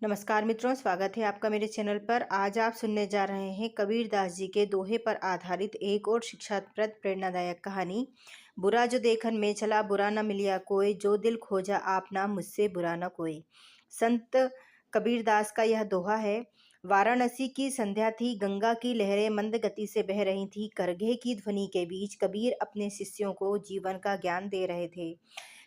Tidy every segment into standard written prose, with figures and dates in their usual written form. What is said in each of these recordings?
नमस्कार मित्रों, स्वागत है आपका मेरे चैनल पर। आज आप सुनने जा रहे हैं कबीर दास जी के दोहे पर आधारित एक और शिक्षाप्रद प्रेरणादायक कहानी। बुरा जो देखन में चला, बुरा न मिलिया कोई, जो दिल खोजा आपना, मुझसे बुरा न कोई। संत कबीर दास का यह दोहा है। वाराणसी की संध्या थी, गंगा की लहरें मंद गति से बह रही थी। करघे की ध्वनि के बीच कबीर अपने शिष्यों को जीवन का ज्ञान दे रहे थे।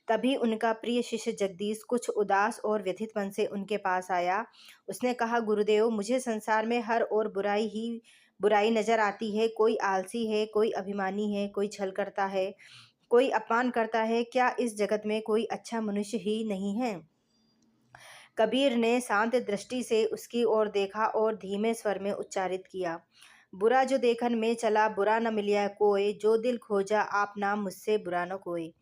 तभी उनका प्रिय शिष्य जगदीश कुछ उदास और व्यथित मन से उनके पास आया। उसने कहा, गुरुदेव, मुझे संसार में हर ओर बुराई ही बुराई नजर आती है। कोई आलसी है, कोई अभिमानी है, कोई छल करता है, कोई अपमान करता है। क्या इस जगत में कोई अच्छा मनुष्य ही नहीं है? कबीर ने शांत दृष्टि से उसकी ओर देखा और धीमे स्वर में उच्चारित किया, बुरा जो देखन में चला, बुरा न मिलिया कोई, जो दिल खोजा आपना, मुझसे बुरा न कोई।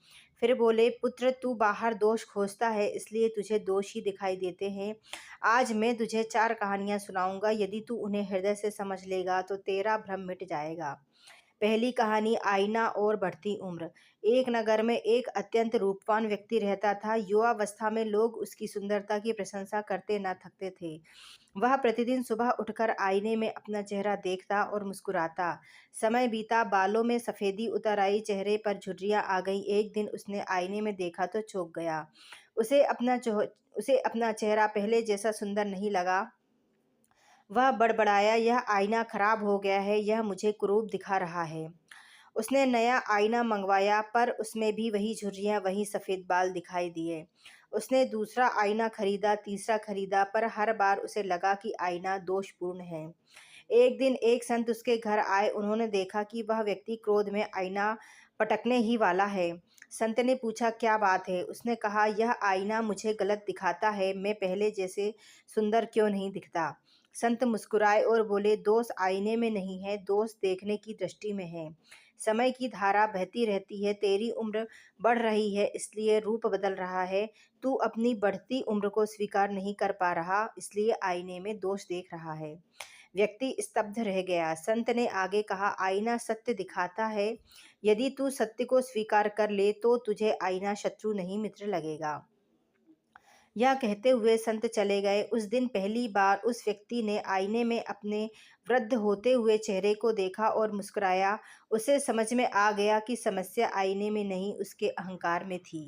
फिर बोले, पुत्र, तू बाहर दोष खोजता है, इसलिए तुझे दोष ही दिखाई देते हैं। आज मैं तुझे 4 कहानियां सुनाऊंगा। यदि तू उन्हें हृदय से समझ लेगा तो तेरा भ्रम मिट जाएगा। पहली कहानी, आईना और बढ़ती उम्र। एक नगर में एक अत्यंत रूपवान व्यक्ति रहता था। युवावस्था में लोग उसकी सुंदरता की प्रशंसा करते न थकते थे। वह प्रतिदिन सुबह उठकर आईने में अपना चेहरा देखता और मुस्कुराता। समय बीता, बालों में सफेदी उतर आई, चेहरे पर झुर्रियां आ गई। एक दिन उसने आईने में देखा तो चौंक गया। उसे अपना चेहरा पहले जैसा सुंदर नहीं लगा। वह बड़बड़ाया, यह आईना खराब हो गया है, यह मुझे कुरूप दिखा रहा है। उसने नया आईना मंगवाया, पर उसमें भी वही झुर्रियां, वही सफ़ेद बाल दिखाई दिए। उसने दूसरा आईना खरीदा, तीसरा खरीदा, पर हर बार उसे लगा कि आईना दोषपूर्ण है। एक दिन एक संत उसके घर आए। उन्होंने देखा कि वह व्यक्ति क्रोध में आईना पटकने ही वाला है। संत ने पूछा, क्या बात है? उसने कहा, यह आईना मुझे गलत दिखाता है, मैं पहले जैसे सुंदर क्यों नहीं दिखता? संत मुस्कुराए और बोले, दोष आईने में नहीं है, दोष देखने की दृष्टि में है। समय की धारा बहती रहती है, तेरी उम्र बढ़ रही है, इसलिए रूप बदल रहा है। तू अपनी बढ़ती उम्र को स्वीकार नहीं कर पा रहा, इसलिए आईने में दोष देख रहा है। व्यक्ति स्तब्ध रह गया। संत ने आगे कहा, आईना सत्य दिखाता है। यदि तू सत्य को स्वीकार कर ले तो तुझे आईना शत्रु नहीं, मित्र लगेगा। यह कहते हुए संत चले गए। उस दिन पहली बार उस व्यक्ति ने आईने में अपने वृद्ध होते हुए चेहरे को देखा और मुस्कुराया। उसे समझ में आ गया कि समस्या आईने में नहीं, उसके अहंकार में थी।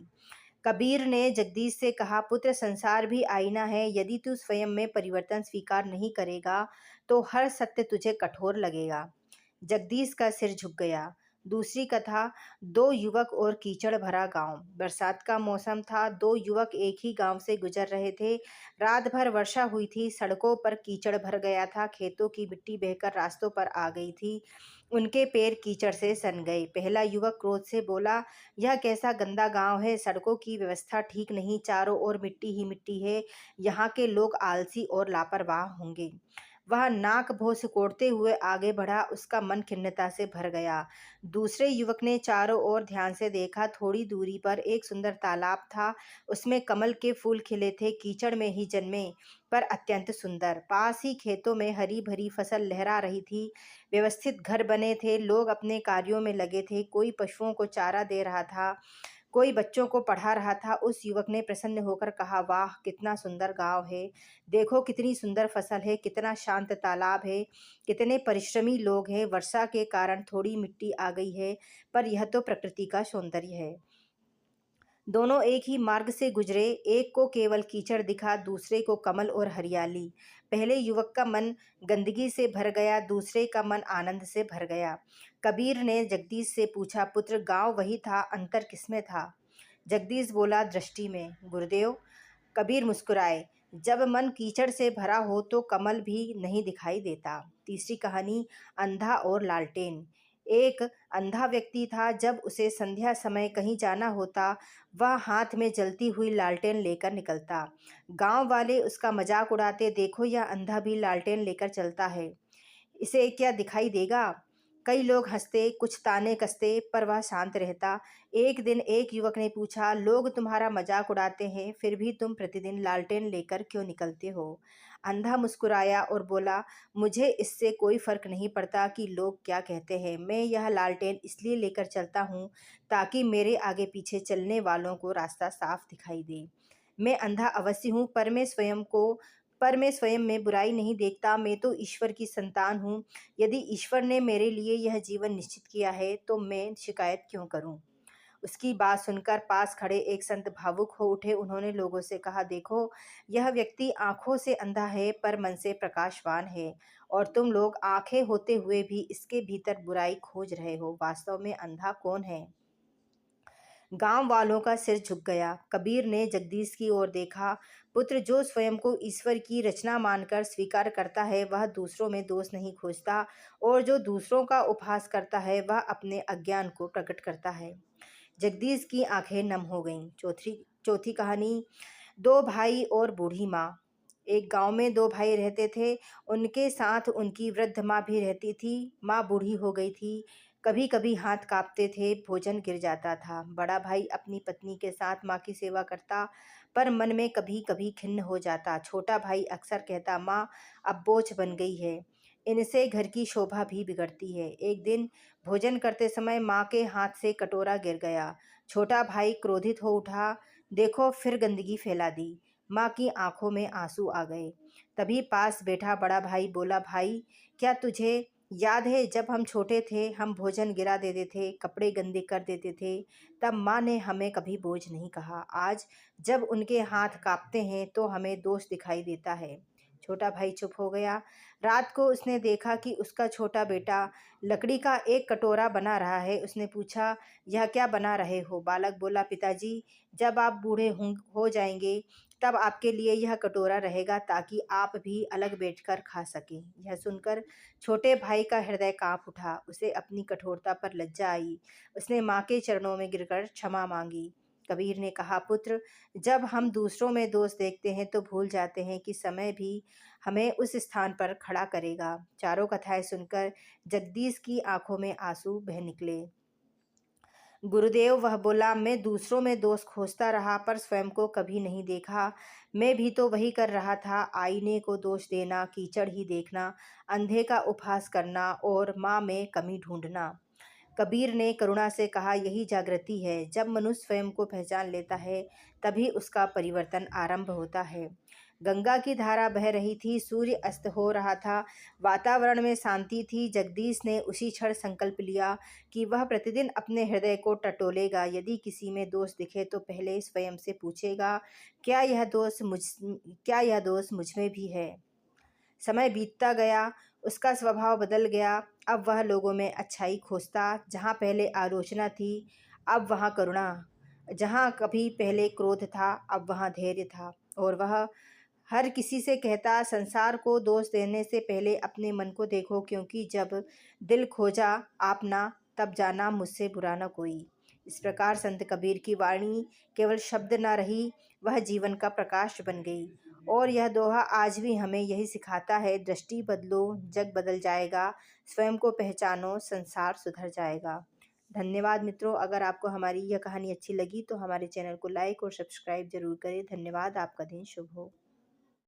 कबीर ने जगदीश से कहा, पुत्र, संसार भी आईना है। यदि तू स्वयं में परिवर्तन स्वीकार नहीं करेगा तो हर सत्य तुझे कठोर लगेगा। जगदीश का सिर झुक गया। दूसरी कथा, दो युवक और कीचड़ भरा गांव। बरसात का मौसम था। दो युवक एक ही गांव से गुजर रहे थे। रात भर वर्षा हुई थी। सड़कों पर कीचड़ भर गया था। खेतों की मिट्टी बहकर रास्तों पर आ गई थी। उनके पैर कीचड़ से सन गए। पहला युवक क्रोध से बोला, यह कैसा गंदा गांव है? सड़कों की व्यवस्था ठीक नहीं, चारों ओर मिट्टी ही मिट्टी है। यहाँ के लोग आलसी और लापरवाह होंगे। वह नाक भौं सिकोड़ते हुए आगे बढ़ा। उसका मन खिन्नता से भर गया। दूसरे युवक ने चारों ओर ध्यान से देखा। थोड़ी दूरी पर एक सुंदर तालाब था। उसमें कमल के फूल खिले थे, कीचड़ में ही जन्मे, पर अत्यंत सुंदर। पास ही खेतों में हरी भरी फसल लहरा रही थी। व्यवस्थित घर बने थे। लोग अपने कार्यों में लगे थे। कोई पशुओं को चारा दे रहा था, कोई बच्चों को पढ़ा रहा था। उस युवक ने प्रसन्न होकर कहा, वाह, कितना सुंदर गांव है। देखो कितनी सुंदर फसल है, कितना शांत तालाब है, कितने परिश्रमी लोग हैं। वर्षा के कारण थोड़ी मिट्टी आ गई है, पर यह तो प्रकृति का सौंदर्य है। दोनों एक ही मार्ग से गुजरे। एक को केवल कीचड़ दिखा, दूसरे को कमल और हरियाली। पहले युवक का मन गंदगी से भर गया, दूसरे का मन आनंद से भर गया। कबीर ने जगदीश से पूछा, पुत्र, गांव वही था, अंतर किसमें था? जगदीश बोला, दृष्टि में गुरुदेव। कबीर मुस्कुराए, जब मन कीचड़ से भरा हो तो कमल भी नहीं दिखाई देता। तीसरी कहानी, अंधा और लालटेन। एक अंधा व्यक्ति था। जब उसे संध्या समय कहीं जाना होता, वह हाथ में जलती हुई लालटेन लेकर निकलता। गांव वाले उसका मजाक उड़ाते, देखो यह अंधा भी लालटेन लेकर चलता है, इसे क्या दिखाई देगा? कई लोग हंसते, कुछ ताने कसते, पर वह शांत रहता। एक दिन एक युवक ने पूछा, लोग तुम्हारा मजाक उड़ाते हैं, फिर भी तुम प्रतिदिन लालटेन लेकर क्यों निकलते हो? अंधा मुस्कुराया और बोला, मुझे इससे कोई फर्क नहीं पड़ता कि लोग क्या कहते हैं। मैं यह लालटेन इसलिए लेकर चलता हूँ ताकि मेरे आगे पीछे चलने वालों को रास्ता साफ दिखाई दे। मैं अंधा अवश्य हूँ, पर मैं स्वयं में बुराई नहीं देखता। मैं तो ईश्वर की संतान हूँ। यदि ईश्वर ने मेरे लिए यह जीवन निश्चित किया है तो मैं शिकायत क्यों करूँ? उसकी बात सुनकर पास खड़े एक संत भावुक हो उठे। उन्होंने लोगों से कहा, देखो, यह व्यक्ति आंखों से अंधा है पर मन से प्रकाशवान है, और तुम लोग आंखें होते हुए भी इसके भीतर बुराई खोज रहे हो। वास्तव में अंधा कौन है? गांव वालों का सिर झुक गया। कबीर ने जगदीश की ओर देखा। पुत्र, जो स्वयं को ईश्वर की रचना मानकर स्वीकार करता है वह दूसरों में दोष नहीं खोजता, और जो दूसरों का उपहास करता है वह अपने अज्ञान को प्रकट करता है। जगदीश की आंखें नम हो गईं। चौथी चौथी कहानी, दो भाई और बूढ़ी माँ। एक गांव में दो भाई रहते थे। उनके साथ उनकी वृद्ध माँ भी रहती थी। माँ बूढ़ी हो गई थी। कभी कभी हाथ कांपते थे, भोजन गिर जाता था। बड़ा भाई अपनी पत्नी के साथ माँ की सेवा करता, पर मन में कभी कभी खिन्न हो जाता। छोटा भाई अक्सर कहता, माँ अब बोझ बन गई है, इनसे घर की शोभा भी बिगड़ती है। एक दिन भोजन करते समय माँ के हाथ से कटोरा गिर गया। छोटा भाई क्रोधित हो उठा, देखो फिर गंदगी फैला दी। माँ की आंखों में आंसू आ गए। तभी पास बैठा बड़ा भाई बोला, भाई, क्या तुझे याद है जब हम छोटे थे, हम भोजन गिरा देते थे, कपड़े गंदे कर देते थे, तब माँ ने हमें कभी बोझ नहीं कहा। आज जब उनके हाथ कांपते हैं तो हमें दोष दिखाई देता है। छोटा भाई चुप हो गया। रात को उसने देखा कि उसका छोटा बेटा लकड़ी का एक कटोरा बना रहा है। उसने पूछा, यह क्या बना रहे हो? बालक बोला, पिताजी, जब आप बूढ़े हो जाएंगे तब आपके लिए यह कटोरा रहेगा, ताकि आप भी अलग बैठकर खा सकें। यह सुनकर छोटे भाई का हृदय कांप उठा। उसे अपनी कठोरता पर लज्जा आई। उसने माँ के चरणों में गिरकर क्षमा मांगी। कबीर ने कहा, पुत्र, जब हम दूसरों में दोष देखते हैं तो भूल जाते हैं कि समय भी हमें उस स्थान पर खड़ा करेगा। चारों कथाएं सुनकर जगदीश की आंखों में आंसू बह निकले। गुरुदेव, वह बोला, मैं दूसरों में दोष खोजता रहा पर स्वयं को कभी नहीं देखा। मैं भी तो वही कर रहा था, आईने को दोष देना, कीचड़ ही देखना, अंधे का उपहास करना और माँ में कमी ढूंढना। कबीर ने करुणा से कहा, यही जागृति है। जब मनुष्य स्वयं को पहचान लेता है तभी उसका परिवर्तन आरंभ होता है। गंगा की धारा बह रही थी, सूर्य अस्त हो रहा था, वातावरण में शांति थी। जगदीश ने उसी क्षण संकल्प लिया कि वह प्रतिदिन अपने हृदय को टटोलेगा। यदि किसी में दोष दिखे तो पहले स्वयं से पूछेगा, क्या यह दोष मुझ में भी है? समय बीतता गया, उसका स्वभाव बदल गया। अब वह लोगों में अच्छाई खोजता। जहाँ पहले आलोचना थी, अब वहाँ करुणा। जहाँ कभी पहले क्रोध था, अब वहाँ धैर्य था। और वह हर किसी से कहता, संसार को दोष देने से पहले अपने मन को देखो, क्योंकि जब दिल खोजा आपना, तब जाना मुझसे बुरा न कोई। इस प्रकार संत कबीर की वाणी केवल शब्द न रही, वह जीवन का प्रकाश बन गई। और यह दोहा आज भी हमें यही सिखाता है, दृष्टि बदलो, जग बदल जाएगा, स्वयं को पहचानो, संसार सुधर जाएगा। धन्यवाद मित्रों। अगर आपको हमारी यह कहानी अच्छी लगी तो हमारे चैनल को लाइक और सब्सक्राइब जरूर करें। धन्यवाद। आपका दिन शुभ हो।